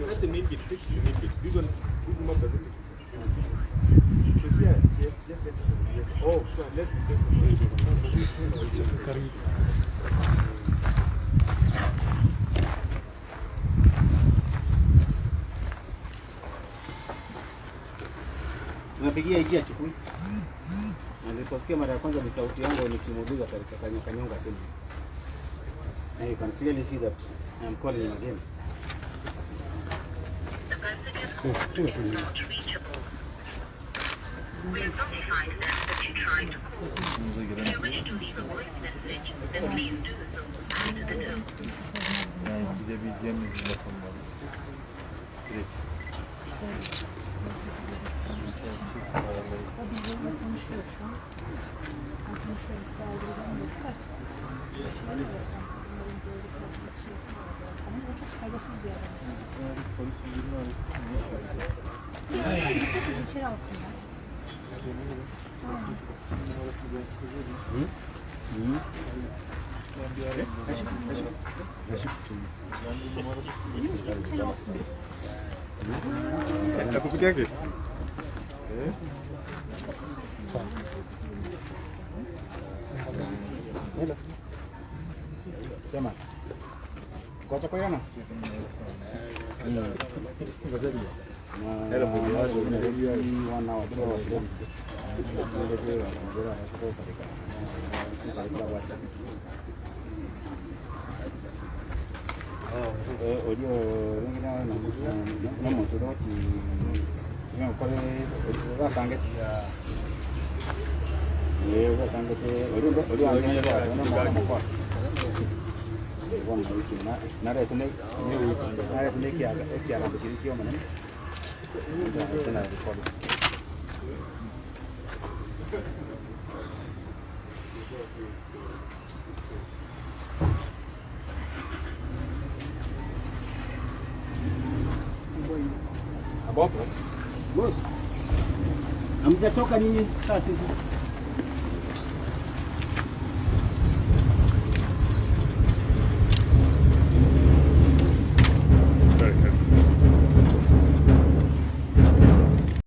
That's a naked. This one, not doesn't. So here, just oh, so let's set Tunapigia hiji achukui. Niliposikia mara ya kwanza ni sauti yangu nikimuuliza katika kanyonga simu. And you can clearly see that I am calling him again. The person is not reachable. We have notified them that you tried to call. If you wish to leave a voice message, then please do so after the tone. Yani gidebileceğimiz bir rakam var. Direkt. Bizimle konuşuyor şu an. Konuşuyor, saldırıdan yoksa. Ama o çok faydasız bir adam. Polis müdürünü arayıp İçeri alsınlar. Ben bir arayayım. İçeri alsınlar. Nakupigia kitu? Hello. Sema. Kocha kwa yana? Ngazali. Hello, mwanzo unarudia wana wa bro wa bro. Audio ringina na moto dochi. Nga kore ga tangeti ya. Ye ga tangeti audio angene ya na kwa. Wana wiki na retune kia na bikirikio manene. Tena record. Ambapo hamjatoka nyinyi sasa hivi.